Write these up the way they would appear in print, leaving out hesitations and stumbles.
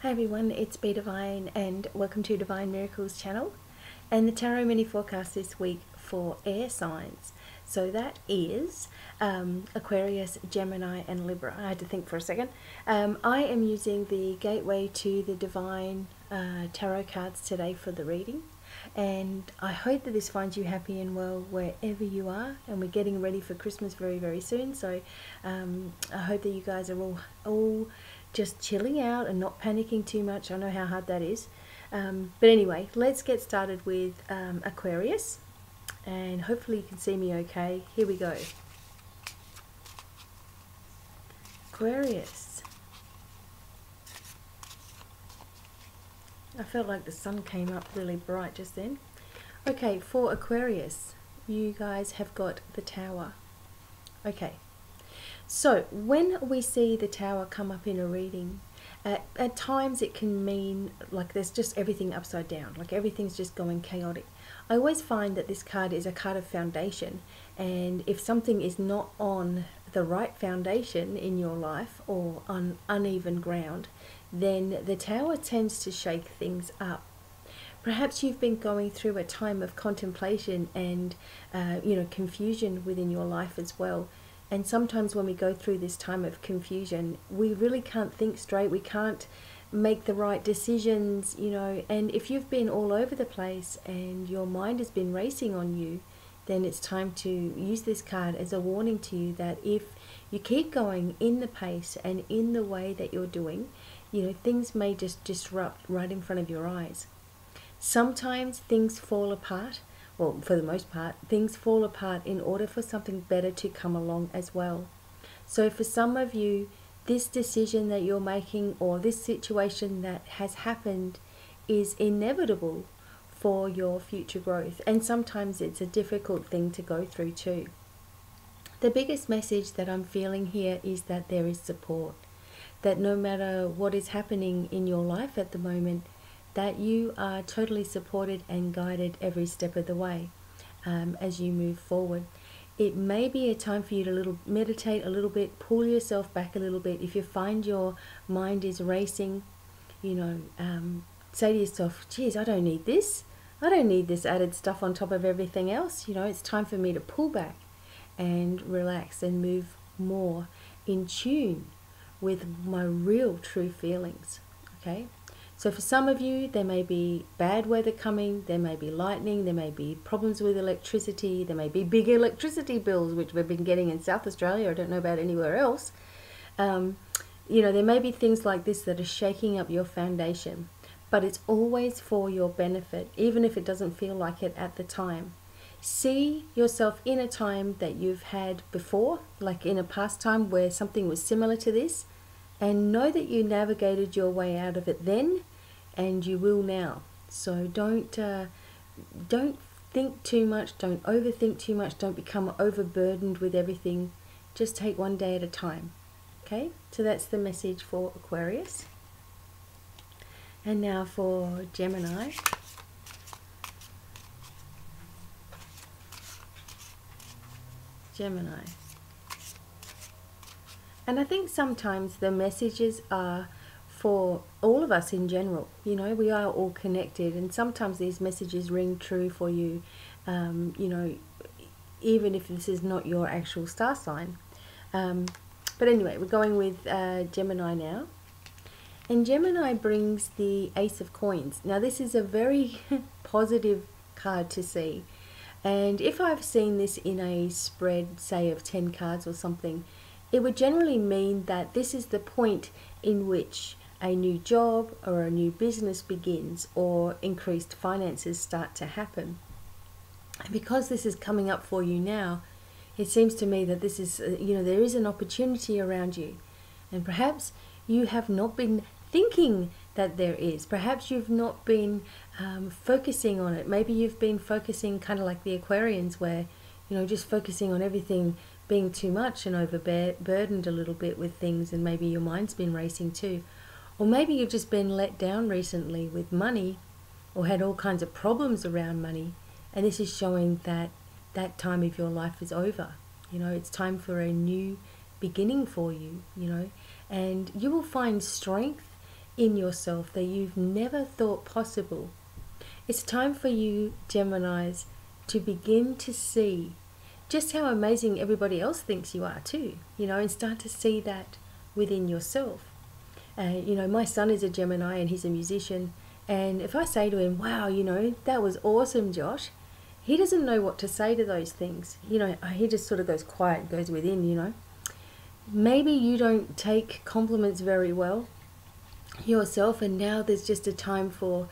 Hi everyone, it's BDevine and welcome to Divine Miracles channel and the Tarot Mini Forecast this week for air signs. So that is Aquarius, Gemini and Libra. I had to think for a second. I am using the Gateway to the Divine tarot cards today for the reading, and I hope that this finds you happy and well wherever you are, and we're getting ready for Christmas very soon, so I hope that you guys are all just chilling out and not panicking too much. I know how hard that is. But anyway, let's get started with Aquarius, and hopefully you can see me okay. Here we go. Aquarius. I felt like the sun came up really bright just then. Okay, for Aquarius, you guys have got the Tower. Okay. So when we see the Tower come up in a reading, at times it can mean like there's just everything upside down, like everything's just going chaotic. I always find that this card is a card of foundation, and if something is not on the right foundation in your life or on uneven ground, then the Tower tends to shake things up. Perhaps you've been going through a time of contemplation and confusion within your life as well. And sometimes when we go through this time of confusion, we really can't think straight, we can't make the right decisions, and if you've been all over the place and your mind has been racing on you, then it's time to use this card as a warning to you that if you keep going in the pace and in the way that you're doing, things may just disrupt right in front of your eyes. Sometimes things fall apart. Well, for the most part, things fall apart in order for something better to come along as well. So for some of you, this decision that you're making or this situation that has happened is inevitable for your future growth. And sometimes it's a difficult thing to go through too. The biggest message that I'm feeling here is that there is support. That no matter what is happening in your life at the moment, that you are totally supported and guided every step of the way as you move forward. It may be a time for you to meditate a little bit, pull yourself back a little bit. If you find your mind is racing, say to yourself, geez, I don't need this. I don't need this added stuff on top of everything else. It's time for me to pull back and relax and move more in tune with my real true feelings, okay? So for some of you, there may be bad weather coming, there may be lightning, there may be problems with electricity, there may be big electricity bills, which we've been getting in South Australia. I don't know about anywhere else. There may be things like this that are shaking up your foundation, but it's always for your benefit, even if it doesn't feel like it at the time. See yourself in a time that you've had before, like in a past time where something was similar to this, and know that you navigated your way out of it then, and you will now. So don't think too much, don't overthink too much, don't become overburdened with everything. Just take one day at a time. Okay, so that's the message for Aquarius. And now for Gemini. Gemini. And I think sometimes the messages are for all of us in general. We are all connected, and sometimes these messages ring true for you, even if this is not your actual star sign. But anyway, we're going with Gemini now. And Gemini brings the Ace of Coins. Now this is a very positive card to see. And if I've seen this in a spread, say of 10 cards or something, it would generally mean that this is the point in which a new job or a new business begins, or increased finances start to happen. And because this is coming up for you now, it seems to me that this is, there is an opportunity around you. And perhaps you have not been thinking that there is. Perhaps you've not been focusing on it. Maybe you've been focusing kind of like the Aquarians, where, just focusing on everything being too much and overburdened a little bit with things, and maybe your mind's been racing too. Or maybe you've just been let down recently with money, or had all kinds of problems around money, and this is showing that that time of your life is over. It's time for a new beginning for you, and you will find strength in yourself that you've never thought possible. It's time for you, Geminis, to begin to see just how amazing everybody else thinks you are too, and start to see that within yourself. My son is a Gemini and he's a musician, and if I say to him, wow, that was awesome, Josh, he doesn't know what to say to those things. He just sort of goes quiet, goes within. Maybe you don't take compliments very well yourself, and now there's just a time for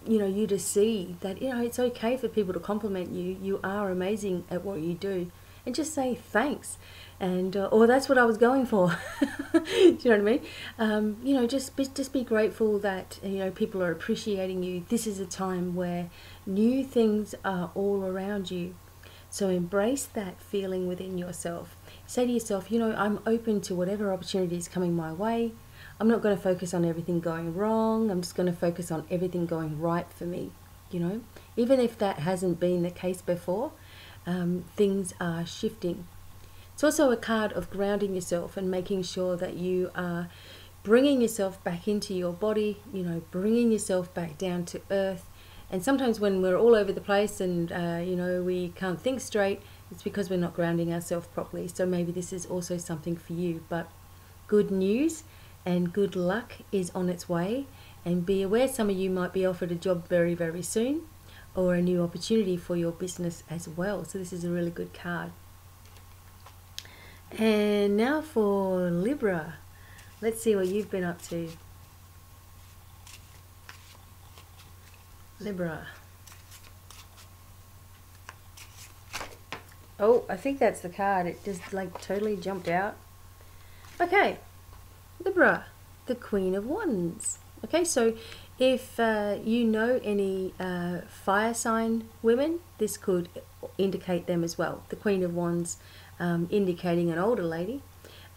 you to see that it's okay for people to compliment you. You are amazing at what you do, and just say thanks, and or that's what I was going for. Do you know what I mean? Just be grateful that people are appreciating you. This is a time where new things are all around you, so embrace that feeling within yourself. Say to yourself, I'm open to whatever opportunity is coming my way. I'm not going to focus on everything going wrong. I'm just going to focus on everything going right for me. Even if that hasn't been the case before, things are shifting. It's also a card of grounding yourself and making sure that you are bringing yourself back into your body, bringing yourself back down to earth. And sometimes when we're all over the place and, we can't think straight, it's because we're not grounding ourselves properly. So maybe this is also something for you. But good news and good luck is on its way. And be aware, some of you might be offered a job very, very soon, or a new opportunity for your business as well. So this is a really good card. And now for Libra. Let's see what you've been up to. Libra. Oh, I think that's the card. It just like totally jumped out. Okay, Libra, the Queen of Wands. Okay, so if you know any fire sign women, this could indicate them as well. The Queen of Wands indicating an older lady,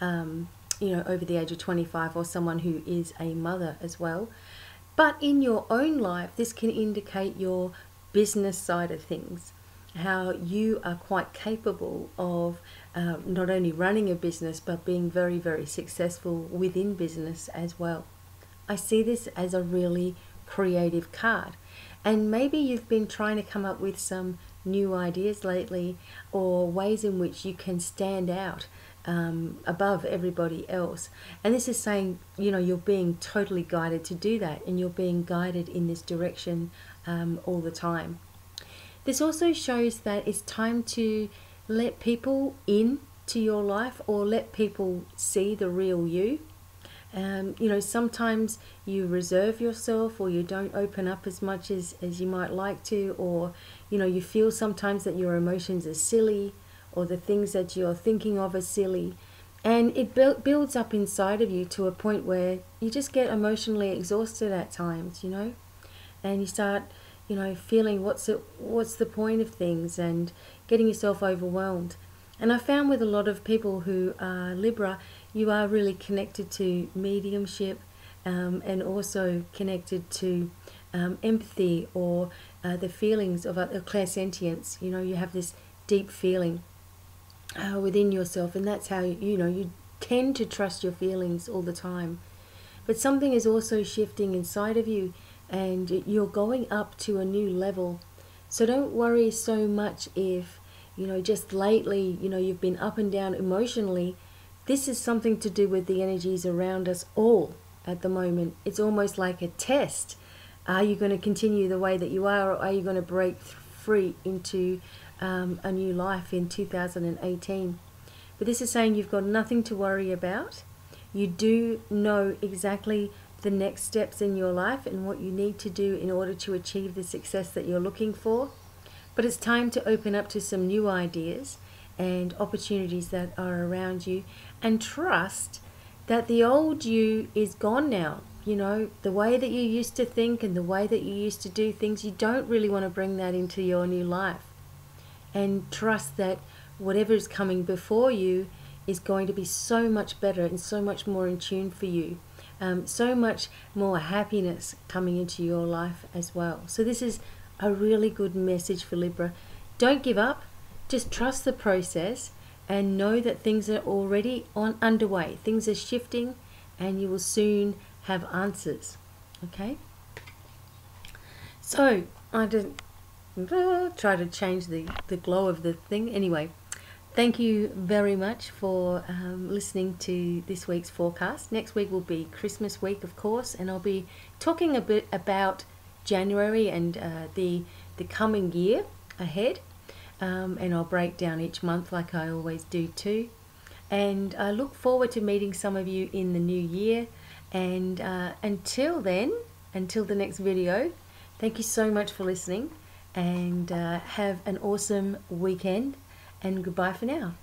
over the age of 25, or someone who is a mother as well. But in your own life, this can indicate your business side of things, how you are quite capable of not only running a business, but being very, very successful within business as well. I see this as a really creative card. And maybe you've been trying to come up with some new ideas lately, or ways in which you can stand out above everybody else. And this is saying, you're being totally guided to do that, and you're being guided in this direction all the time. This also shows that it's time to let people in to your life, or let people see the real you. Sometimes you reserve yourself, or you don't open up as much as you might like to, or you feel sometimes that your emotions are silly, or the things that you're thinking of are silly, and it builds up inside of you to a point where you just get emotionally exhausted at times, and you start feeling what's the point of things, and getting yourself overwhelmed. And I found with a lot of people who are Libra, you are really connected to mediumship, and also connected to empathy, or the feelings of clairsentience. You have this deep feeling within yourself, and that's how you tend to trust your feelings all the time. But something is also shifting inside of you, and you're going up to a new level. So don't worry so much if just lately you've been up and down emotionally. This is something to do with the energies around us all at the moment. It's almost like a test. Are you going to continue the way that you are, or are you going to break free into a new life in 2018? But this is saying you've got nothing to worry about. You do know exactly the next steps in your life and what you need to do in order to achieve the success that you're looking for. But it's time to open up to some new ideas and opportunities that are around you, and trust that the old you is gone now. The way that you used to think and the way that you used to do things, you don't really want to bring that into your new life. And trust that whatever is coming before you is going to be so much better and so much more in tune for you. So much more happiness coming into your life as well. So this is a really good message for Libra. Don't give up. Just trust the process and know that things are already underway. Things are shifting, and you will soon have answers. Okay, so I didn't try to change the glow of the thing. Anyway, thank you very much for listening to this week's forecast. Next week will be Christmas week, of course, and I'll be talking a bit about January and the coming year ahead, and I'll break down each month like I always do too. And I look forward to meeting some of you in the new year. And until then, until the next video, thank you so much for listening, and have an awesome weekend, and goodbye for now.